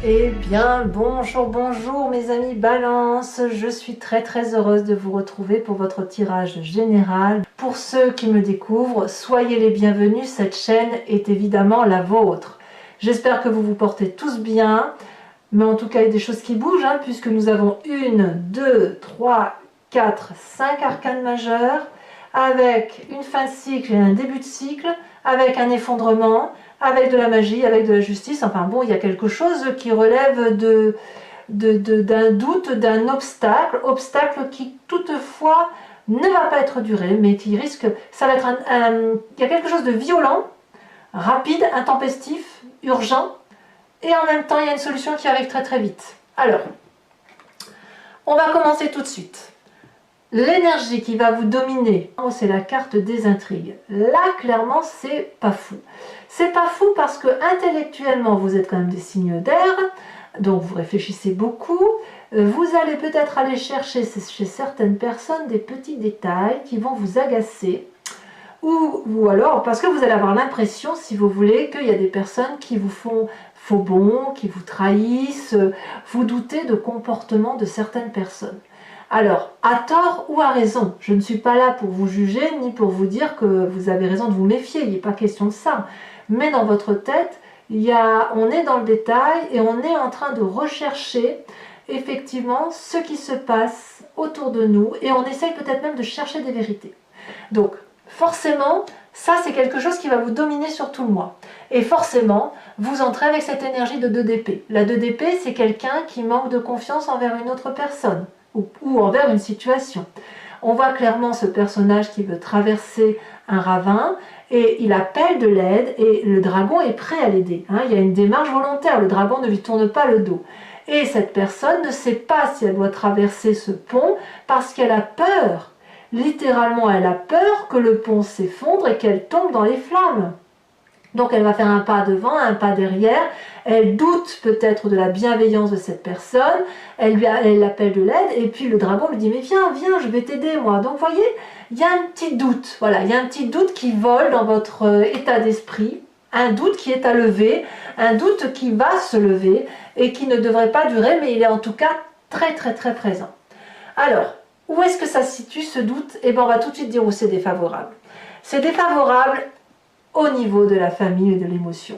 Eh bien, bonjour mes amis Balance, je suis très heureuse de vous retrouver pour votre tirage général. Pour ceux qui me découvrent, soyez les bienvenus, cette chaîne est évidemment la vôtre. J'espère que vous vous portez tous bien, mais en tout cas il y a des choses qui bougent, puisque nous avons 1, 2, 3, 4, 5 arcanes majeures, avec une fin de cycle et un début de cycle, avec un effondrement, avec de la magie, avec de la justice. Enfin bon, il y a quelque chose qui relève d'un doute, d'un obstacle qui toutefois ne va pas être duré, mais qui risque, ça va être il y a quelque chose de violent, rapide, intempestif, urgent, et en même temps il y a une solution qui arrive très vite. Alors, on va commencer tout de suite. L'énergie qui va vous dominer, c'est la carte des intrigues. Là, clairement, c'est pas fou. C'est pas fou parce que intellectuellement, vous êtes quand même des signes d'air, donc vous réfléchissez beaucoup. Vous allez peut-être aller chercher chez certaines personnes des petits détails qui vont vous agacer. Ou alors, parce que vous allez avoir l'impression, si vous voulez, qu'il y a des personnes qui vous font faux bond, qui vous trahissent, vous doutez de comportement de certaines personnes. Alors, à tort ou à raison, je ne suis pas là pour vous juger, ni pour vous dire que vous avez raison de vous méfier, il n'est pas question de ça. Mais dans votre tête, on est dans le détail et on est en train de rechercher effectivement ce qui se passe autour de nous et on essaye peut-être même de chercher des vérités. Donc, forcément, ça c'est quelque chose qui va vous dominer sur tout le mois. Et forcément, vous entrez avec cette énergie de 2 d'épée. La 2 d'épée, c'est quelqu'un qui manque de confiance envers une autre personne ou envers une situation. On voit clairement ce personnage qui veut traverser un ravin et il appelle de l'aide et le dragon est prêt à l'aider. Il y a une démarche volontaire, le dragon ne lui tourne pas le dos. Et cette personne ne sait pas si elle doit traverser ce pont parce qu'elle a peur. Littéralement, elle a peur que le pont s'effondre et qu'elle tombe dans les flammes. Donc elle va faire un pas devant, un pas derrière, elle doute peut-être de la bienveillance de cette personne, elle appelle de l'aide, et puis le dragon lui dit « mais viens, je vais t'aider moi ». Donc vous voyez, il y a un petit doute, voilà, il y a un petit doute qui vole dans votre état d'esprit, un doute qui est à lever, un doute qui va se lever, et qui ne devrait pas durer, mais il est en tout cas très présent. Alors, où est-ce que ça se situe ce doute? Eh bien on va tout de suite dire où c'est défavorable. C'est défavorable au niveau de la famille et de l'émotion.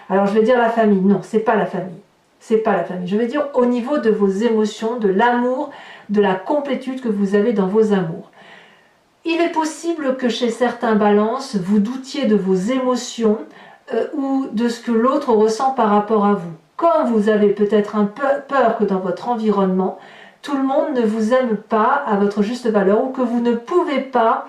Alors je vais dire la famille, non, c'est pas la famille. C'est pas la famille. Je vais dire au niveau de vos émotions, de l'amour, de la complétude que vous avez dans vos amours. Il est possible que chez certains balances, vous doutiez de vos émotions ou de ce que l'autre ressent par rapport à vous. Comme vous avez peut-être un peu peur que dans votre environnement, tout le monde ne vous aime pas à votre juste valeur ou que vous ne pouvez pas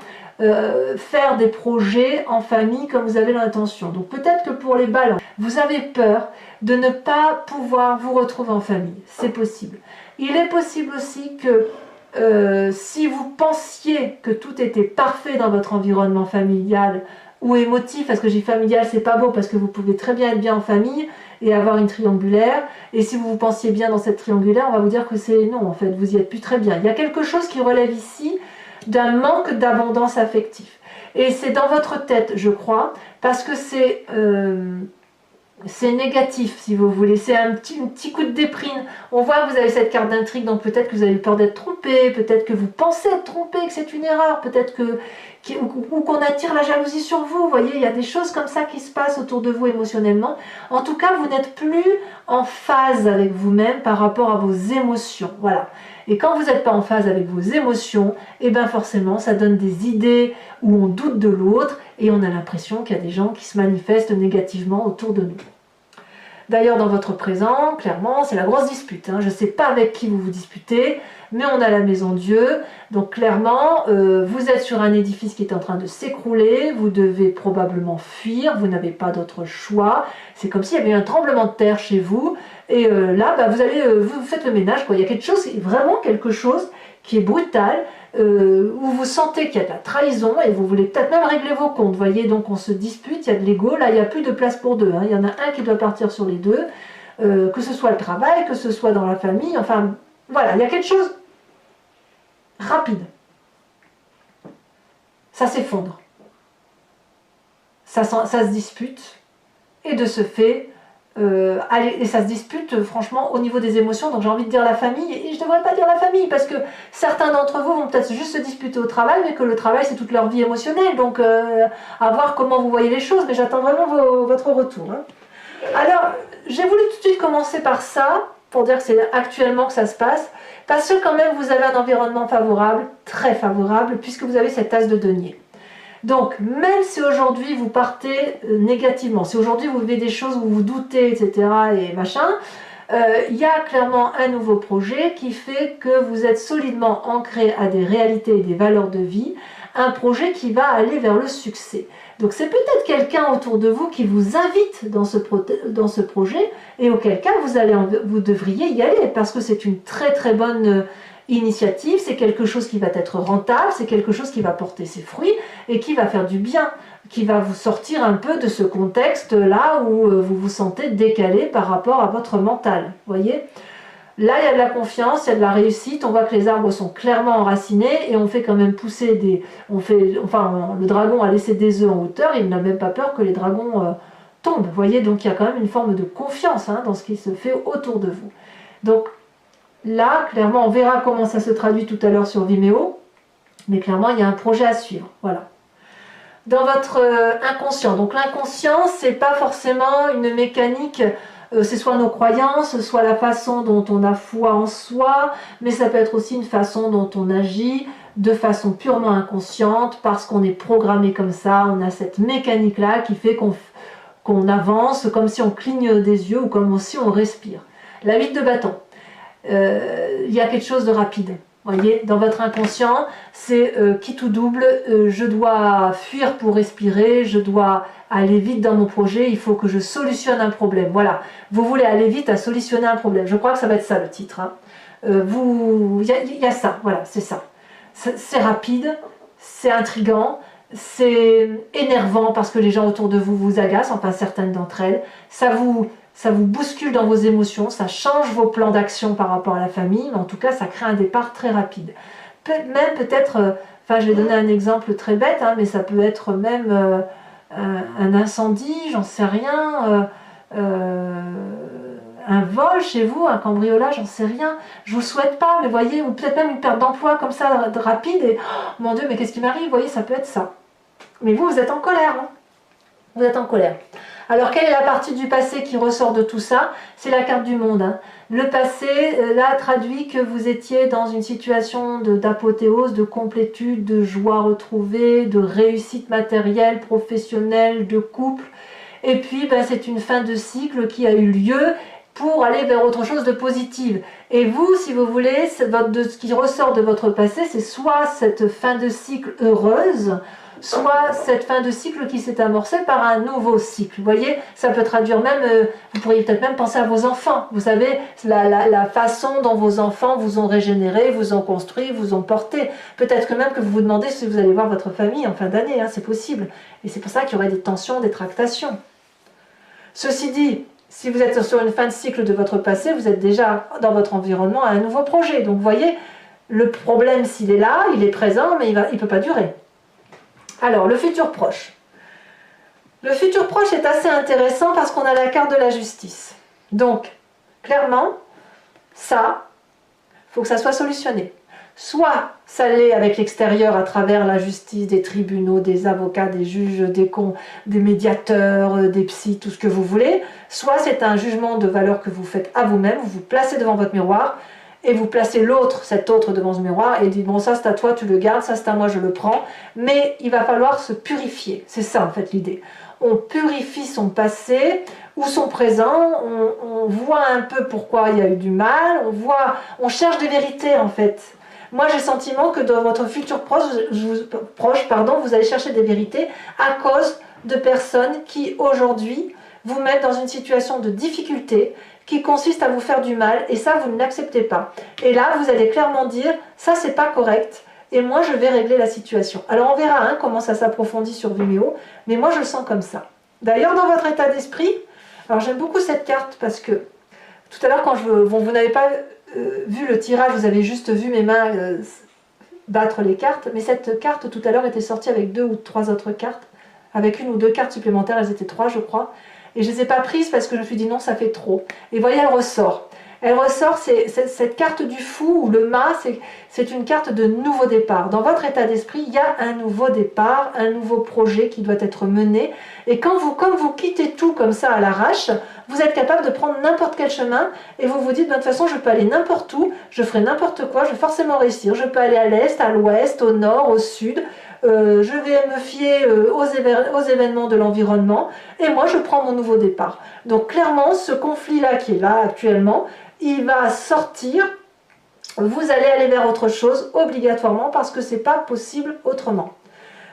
faire des projets en famille comme vous avez l'intention. Donc peut-être que pour les balances, vous avez peur de ne pas pouvoir vous retrouver en famille. C'est possible. Il est possible aussi que si vous pensiez que tout était parfait dans votre environnement familial ou émotif, parce que j'ai familial, c'est pas beau, parce que vous pouvez très bien être bien en famille et avoir une triangulaire, et si vous vous pensiez bien dans cette triangulaire, on va vous dire que c'est non, en fait, vous y êtes plus très bien. Il y a quelque chose qui relève ici d'un manque d'abondance affective. Et c'est dans votre tête, je crois, parce que c'est négatif, si vous voulez. C'est un petit coup de déprime. On voit que vous avez cette carte d'intrigue, donc peut-être que vous avez peur d'être trompé, peut-être que vous pensez être trompé, que c'est une erreur, peut-être ou qu'on attire la jalousie sur vous. Vous voyez, il y a des choses comme ça qui se passent autour de vous émotionnellement. En tout cas, vous n'êtes plus en phase avec vous-même par rapport à vos émotions. Voilà. Et quand vous n'êtes pas en phase avec vos émotions, et bien forcément, ça donne des idées où on doute de l'autre et on a l'impression qu'il y a des gens qui se manifestent négativement autour de nous. D'ailleurs, dans votre présent, clairement, c'est la grosse dispute. Je ne sais pas avec qui vous vous disputez, mais on a la maison Dieu. Donc clairement, vous êtes sur un édifice qui est en train de s'écrouler, vous devez probablement fuir, vous n'avez pas d'autre choix. C'est comme s'il y avait eu un tremblement de terre chez vous. Et là, vous faites le ménage, quoi. Il y a vraiment quelque chose qui est brutal, où vous sentez qu'il y a de la trahison et vous voulez peut-être même régler vos comptes. Vous voyez, donc on se dispute, il y a de l'ego. Là, il n'y a plus de place pour deux. Il y en a un qui doit partir sur les deux, que ce soit le travail, que ce soit dans la famille. Enfin, voilà, il y a quelque chose rapide. Ça s'effondre. Ça se dispute. Et de ce fait, et ça se dispute franchement au niveau des émotions, donc j'ai envie de dire la famille, et je ne devrais pas dire la famille, parce que certains d'entre vous vont peut-être juste se disputer au travail, mais que le travail c'est toute leur vie émotionnelle, donc à voir comment vous voyez les choses, mais j'attends vraiment votre retour. Hein. Alors, j'ai voulu tout de suite commencer par ça, pour dire que c'est actuellement que ça se passe, parce que quand même vous avez un environnement favorable, très favorable, puisque vous avez cette as de denier. Donc, même si aujourd'hui vous partez négativement, si aujourd'hui vous vivez des choses où vous doutez, etc., et machin, il y a clairement un nouveau projet qui fait que vous êtes solidement ancré à des réalités et des valeurs de vie, un projet qui va aller vers le succès. Donc c'est peut-être quelqu'un autour de vous qui vous invite dans ce projet, et auquel cas vous devriez y aller, parce que c'est une très très bonne initiative, c'est quelque chose qui va être rentable, c'est quelque chose qui va porter ses fruits et qui va faire du bien, qui va vous sortir un peu de ce contexte-là où vous vous sentez décalé par rapport à votre mental. Voyez ? Là, il y a de la confiance, il y a de la réussite, on voit que les arbres sont clairement enracinés et on fait quand même pousser des... le dragon a laissé des œufs en hauteur, il n'a même pas peur que les dragons tombent. Vous voyez, donc il y a quand même une forme de confiance dans ce qui se fait autour de vous. Donc, là, clairement, on verra comment ça se traduit tout à l'heure sur Vimeo, mais clairement, il y a un projet à suivre. Voilà. Dans votre inconscient, donc l'inconscient, c'est pas forcément une mécanique, c'est soit nos croyances, soit la façon dont on a foi en soi, mais ça peut être aussi une façon dont on agit de façon purement inconsciente, parce qu'on est programmé comme ça, on a cette mécanique-là qui fait qu'on avance comme si on cligne des yeux ou comme si on respire. La 8 de bâton. Il y a quelque chose de rapide. Voyez, dans votre inconscient, c'est quitte ou double, je dois fuir pour respirer, je dois aller vite dans mon projet, il faut que je solutionne un problème. Voilà, vous voulez aller vite à solutionner un problème. Je crois que ça va être ça le titre. Hein. Il y a ça, voilà, c'est ça. C'est rapide, c'est intriguant, c'est énervant parce que les gens autour de vous vous agacent, enfin certaines d'entre elles. Ça vous bouscule dans vos émotions, ça change vos plans d'action par rapport à la famille, mais en tout cas, ça crée un départ très rapide. Même peut-être, je vais donner un exemple très bête, hein, mais ça peut être même un incendie, j'en sais rien, un vol chez vous, un cambriolage, j'en sais rien. Je vous le souhaite pas, mais voyez, ou peut-être même une perte d'emploi comme ça, rapide, et oh, mon Dieu, mais qu'est-ce qui m'arrive? Vous voyez, ça peut être ça. Mais vous êtes en colère, hein. Vous êtes en colère. Alors, quelle est la partie du passé qui ressort de tout ça? C'est la carte du monde. Hein. Le passé, là, traduit que vous étiez dans une situation d'apothéose, de complétude, de joie retrouvée, de réussite matérielle, professionnelle, de couple. Et puis, c'est une fin de cycle qui a eu lieu pour aller vers autre chose de positif. Et vous, si vous voulez, ce qui ressort de votre passé, c'est soit cette fin de cycle heureuse, soit cette fin de cycle qui s'est amorcée par un nouveau cycle. Vous voyez, ça peut traduire même, vous pourriez peut-être même penser à vos enfants. Vous savez, la façon dont vos enfants vous ont régénéré, vous ont construit, vous ont porté. Peut-être que même que vous vous demandez si vous allez voir votre famille en fin d'année, hein, c'est possible. Et c'est pour ça qu'il y aurait des tensions, des tractations. Ceci dit, si vous êtes sur une fin de cycle de votre passé, vous êtes déjà dans votre environnement à un nouveau projet. Donc vous voyez, le problème s'il est là, il est présent, mais il ne peut pas durer. Alors, le futur proche. Le futur proche est assez intéressant parce qu'on a la carte de la justice. Donc, clairement, ça, il faut que ça soit solutionné. Soit ça l'est avec l'extérieur à travers la justice, des tribunaux, des avocats, des juges, des médiateurs, des psys, tout ce que vous voulez. Soit c'est un jugement de valeur que vous faites à vous-même, vous vous placez devant votre miroir et vous placez l'autre, cet autre devant ce miroir et dites bon ça c'est à toi, tu le gardes, ça c'est à moi, je le prends. Mais il va falloir se purifier, c'est ça en fait l'idée. On purifie son passé ou son présent, on voit un peu pourquoi il y a eu du mal, on cherche des vérités en fait. Moi j'ai le sentiment que dans votre futur proche, vous allez chercher des vérités à cause de personnes qui aujourd'hui vous mettent dans une situation de difficulté qui consiste à vous faire du mal et ça vous ne l'acceptez pas. Et là vous allez clairement dire ça c'est pas correct et moi je vais régler la situation. Alors on verra comment ça s'approfondit sur Vimeo, mais moi je le sens comme ça. D'ailleurs dans votre état d'esprit, alors j'aime beaucoup cette carte parce que tout à l'heure quand vous n'avez pas vu le tirage, vous avez juste vu mes mains battre les cartes, mais cette carte tout à l'heure était sortie avec 2 ou 3 autres cartes, avec 1 ou 2 cartes supplémentaires, elles étaient 3 je crois, Et je ne les ai pas prises parce que je me suis dit non, ça fait trop. Et voyez, elle ressort. Elle ressort, c'est cette carte du fou ou le mât, c'est une carte de nouveau départ. Dans votre état d'esprit, il y a un nouveau départ, un nouveau projet qui doit être mené. Et comme vous quittez tout comme ça à l'arrache, vous êtes capable de prendre n'importe quel chemin et vous vous dites, de toute façon, je peux aller n'importe où, je ferai n'importe quoi, je vais forcément réussir. Je peux aller à l'est, à l'ouest, au nord, au sud. Je vais me fier aux événements de l'environnement et moi, je prends mon nouveau départ. Donc clairement, ce conflit-là qui est là actuellement, il va sortir, vous allez aller vers autre chose obligatoirement parce que c'est pas possible autrement.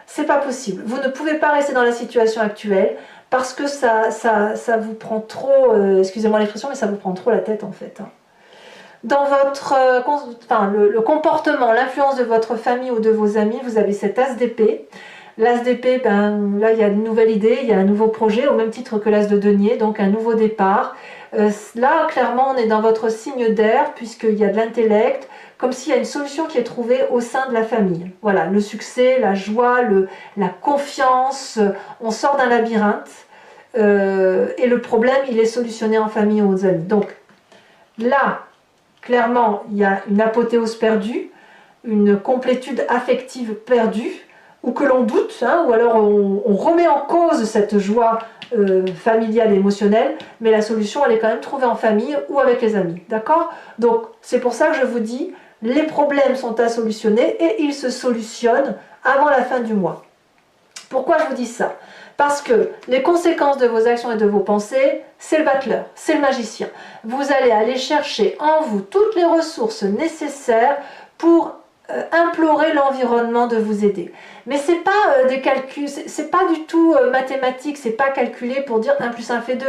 C'est pas possible. Vous ne pouvez pas rester dans la situation actuelle parce que ça vous prend trop, excusez-moi l'expression, mais ça vous prend trop la tête en fait. Dans votre, le comportement, l'influence de votre famille ou de vos amis, vous avez cet as d'épée. L'as d'épée, ben, là il y a une nouvelle idée, il y a un nouveau projet, au même titre que l'as de denier, donc un nouveau départ. Là, clairement, on est dans votre signe d'air, puisqu'il y a de l'intellect, comme s'il y a une solution qui est trouvée au sein de la famille. Voilà, le succès, la joie, la confiance, on sort d'un labyrinthe, et le problème, il est solutionné en famille ou aux amis. Donc, là, clairement, il y a une apothéose perdue, une complétude affective perdue, ou que l'on doute, hein, ou alors on remet en cause cette joie familiale et émotionnelle, mais la solution, elle est quand même trouvée en famille ou avec les amis, d'accord? Donc, c'est pour ça que je vous dis, les problèmes sont à solutionner et ils se solutionnent avant la fin du mois. Pourquoi je vous dis ça? Parce que les conséquences de vos actions et de vos pensées, c'est le battleur, c'est le magicien. Vous allez aller chercher en vous toutes les ressources nécessaires pour implorer l'environnement de vous aider. Mais c'est pas des calculs, c'est pas du tout mathématique, c'est pas calculé pour dire 1 plus 1 fait 2.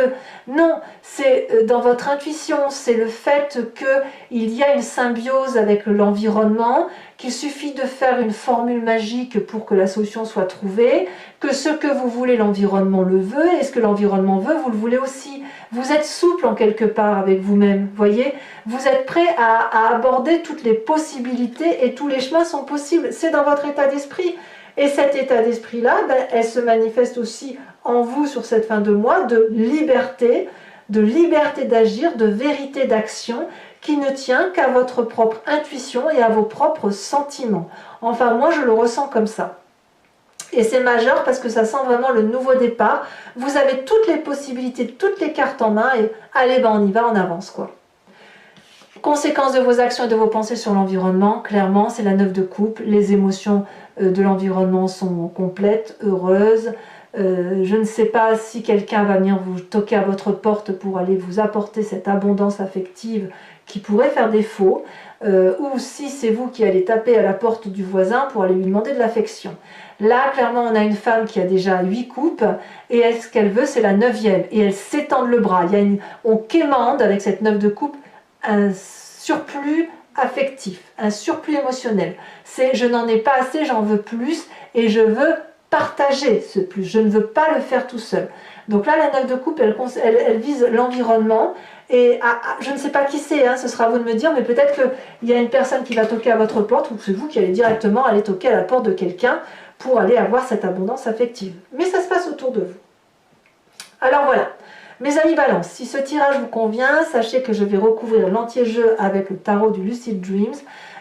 Non, c'est dans votre intuition, c'est le fait qu'il y a une symbiose avec l'environnement, qu'il suffit de faire une formule magique pour que la solution soit trouvée, que ce que vous voulez, l'environnement le veut, et ce que l'environnement veut, vous le voulez aussi. Vous êtes souple en quelque part avec vous-même, voyez? Vous êtes prêt à aborder toutes les possibilités et tous les chemins sont possibles. C'est dans votre état d'esprit. Et cet état d'esprit-là, ben, elle se manifeste aussi en vous sur cette fin de mois de liberté d'agir, de vérité d'action qui ne tient qu'à votre propre intuition et à vos propres sentiments. Enfin, moi, je le ressens comme ça. Et c'est majeur parce que ça sent vraiment le nouveau départ. Vous avez toutes les possibilités, toutes les cartes en main et allez, ben on y va, on avance quoi. Conséquences de vos actions et de vos pensées sur l'environnement, clairement, c'est la 9 de coupe. Les émotions de l'environnement sont complètes, heureuses. Je ne sais pas si quelqu'un va venir vous toquer à votre porte pour aller vous apporter cette abondance affective qui pourrait faire défaut, ou si c'est vous qui allez taper à la porte du voisin pour aller lui demander de l'affection. Là, clairement, on a une femme qui a déjà 8 coupes, et ce qu'elle veut, c'est la 9e, et elle s'étend le bras. On quémande avec cette 9 de coupe un surplus affectif, un surplus émotionnel. C'est je n'en ai pas assez, j'en veux plus, et je veux partager ce plus. Je ne veux pas le faire tout seul. Donc là, la 9 de coupe, elle vise l'environnement. Et je ne sais pas qui c'est, hein, ce sera à vous de me dire, mais peut-être qu'il y a une personne qui va toquer à votre porte, ou c'est vous qui allez directement aller toquer à la porte de quelqu'un pour aller avoir cette abondance affective. Mais ça se passe autour de vous. Alors voilà, mes amis Balance, si ce tirage vous convient, sachez que je vais recouvrir l'entier-jeu avec le tarot du Lucid Dreams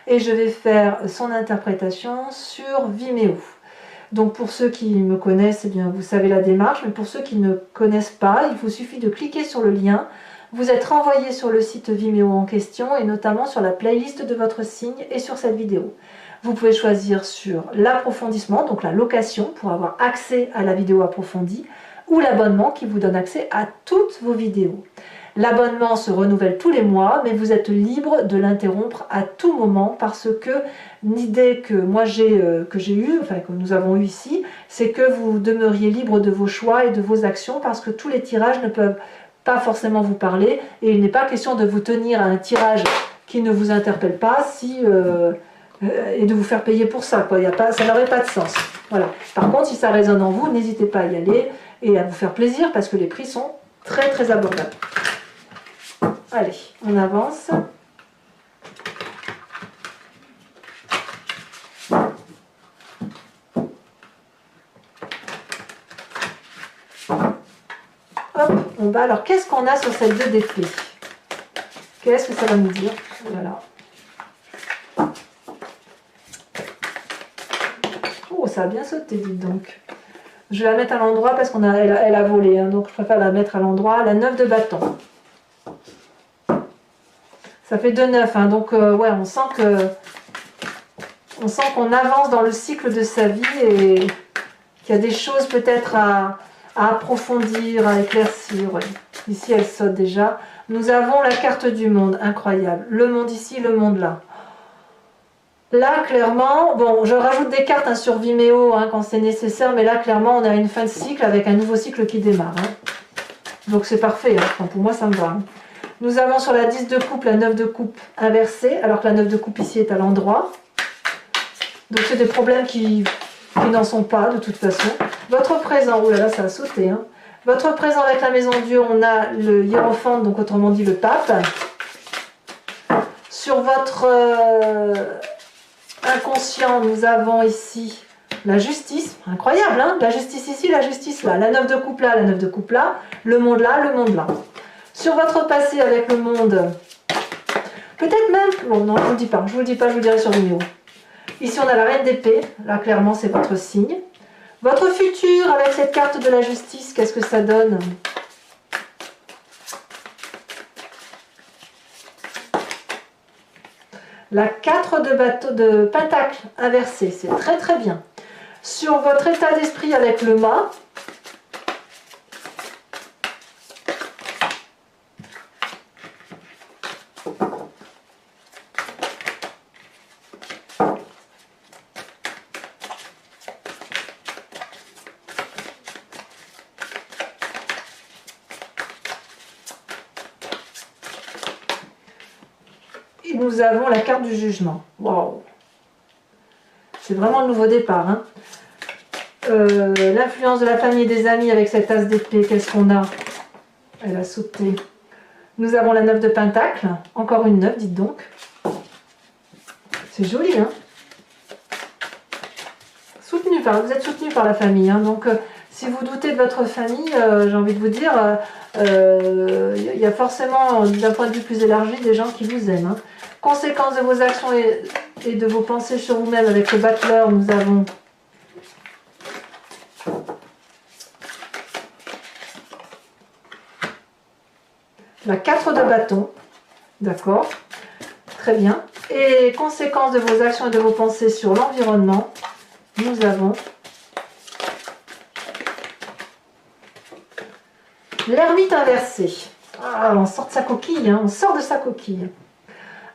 et je vais faire son interprétation sur Vimeo. Donc pour ceux qui me connaissent, eh bien, vous savez la démarche, mais pour ceux qui ne connaissent pas, il vous suffit de cliquer sur le lien. Vous êtes renvoyé sur le site Vimeo en question et notamment sur la playlist de votre signe et sur cette vidéo. Vous pouvez choisir sur l'approfondissement, donc la location pour avoir accès à la vidéo approfondie, ou l'abonnement qui vous donne accès à toutes vos vidéos. L'abonnement se renouvelle tous les mois, mais vous êtes libre de l'interrompre à tout moment parce que l'idée que moi j'ai eue, enfin que nous avons eu ici, c'est que vous demeuriez libre de vos choix et de vos actions parce que tous les tirages ne peuvent pas forcément vous parler et il n'est pas question de vous tenir à un tirage qui ne vous interpelle pas et de vous faire payer pour ça, quoi. Ça n'aurait pas de sens. Voilà. Par contre, si ça résonne en vous, n'hésitez pas à y aller et à vous faire plaisir parce que les prix sont très très abordables. Allez, on avance. Hop. Bon bah alors, qu'est-ce qu'on a sur cette 2 d'épée? Qu'est-ce que ça va nous dire? Voilà. Oh, ça a bien sauté, dites donc. Je vais la mettre à l'endroit parce elle a volé, hein, donc je préfère la mettre à l'endroit. La 9 de bâton. Ça fait 2 9, hein, donc ouais, on sent qu'on avance dans le cycle de sa vie et qu'il y a des choses peut-être à approfondir, à éclaircir. Ouais. Ici, elle saute déjà. Nous avons la carte du monde, incroyable. Le monde ici, le monde là. Là, clairement, bon, je rajoute des cartes hein, sur Vimeo hein, quand c'est nécessaire, mais là, clairement, on a une fin de cycle avec un nouveau cycle qui démarre. Hein. Donc, c'est parfait. Hein. Enfin, pour moi, ça me va. Hein. Nous avons sur la 10 de coupe, la 9 de coupe inversée, alors que la 9 de coupe ici est à l'endroit. Donc, c'est des problèmes qui n'en sont pas, de toute façon. Votre présent, oh là là, ça a sauté. Hein. Votre présent avec la maison Dieu, on a le hiérophante, donc autrement dit le pape. Sur votre inconscient, nous avons ici la justice. Incroyable, hein? La justice ici, la justice là. La 9 de coupe là, la 9 de coupe là. Le monde là, le monde là. Sur votre passé avec le monde, peut-être même... Bon, non, je ne vous le dis pas, je vous le dirai sur vidéo. Ici, on a la reine d'épée. Là, clairement, c'est votre signe. Votre futur avec cette carte de la justice, qu'est-ce que ça donne? La 4 de pentacle inversée, c'est très très bien. Sur votre état d'esprit avec le mât, nous avons la carte du jugement. Waouh! C'est vraiment le nouveau départ. Hein. L'influence de la famille et des amis avec cette as d'épée, qu'est-ce qu'on a? Elle a sauté. Nous avons la 9 de pentacle. Encore une 9, dites donc. C'est joli, hein? Vous êtes soutenu par la famille. Hein, donc, si vous doutez de votre famille, j'ai envie de vous dire, y a forcément, d'un point de vue plus élargi, des gens qui vous aiment. Hein. Conséquence de vos actions et de vos pensées sur vous-même avec le battleur, nous avons la 4 de bâton. D'accord? Très bien. Et conséquence de vos actions et de vos pensées sur l'environnement, nous avons l'ermite inversé. Ah, on sort de sa coquille, hein, on sort de sa coquille.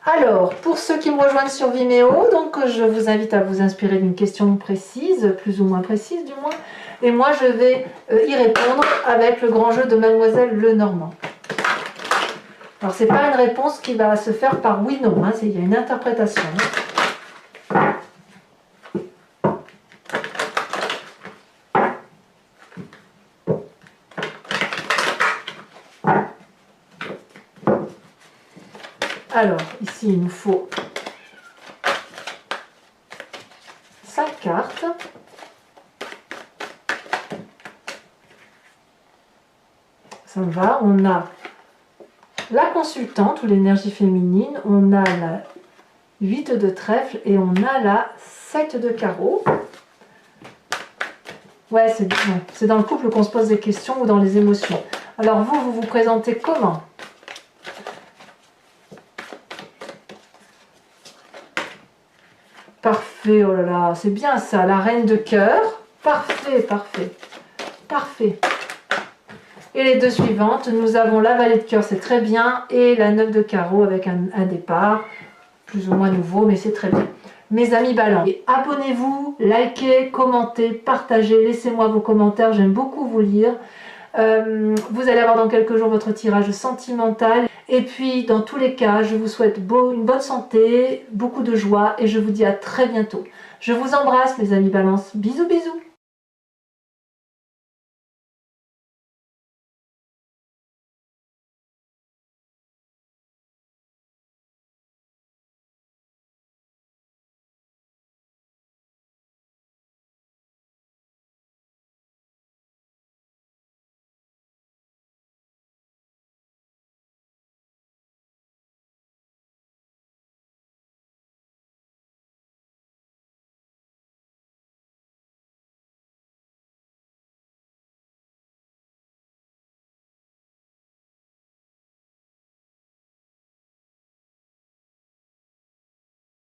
Alors, pour ceux qui me rejoignent sur Vimeo, donc je vous invite à vous inspirer d'une question précise, plus ou moins précise du moins, et moi je vais y répondre avec le grand jeu de Mademoiselle Lenormand. Alors, c'est pas une réponse qui va se faire par oui, non, hein, il y a une interprétation. Alors, ici, il nous faut 5 cartes. Ça me va. On a la consultante ou l'énergie féminine. On a la 8 de trèfle et on a la 7 de carreau. Ouais, c'est dans le couple qu'on se pose des questions ou dans les émotions. Alors vous vous présentez comment ? Parfait, oh là là, c'est bien ça, la reine de cœur. Parfait, parfait, parfait. Et les deux suivantes, nous avons la vallée de cœur, c'est très bien, et la 9 de carreau avec un départ, plus ou moins nouveau, mais c'est très bien. Mes amis Balance, abonnez-vous, likez, commentez, partagez, laissez-moi vos commentaires, j'aime beaucoup vous lire. Vous allez avoir dans quelques jours votre tirage sentimental. Et puis, dans tous les cas, je vous souhaite une bonne santé, beaucoup de joie et je vous dis à très bientôt. Je vous embrasse, mes amis Balance. Bisous, bisous.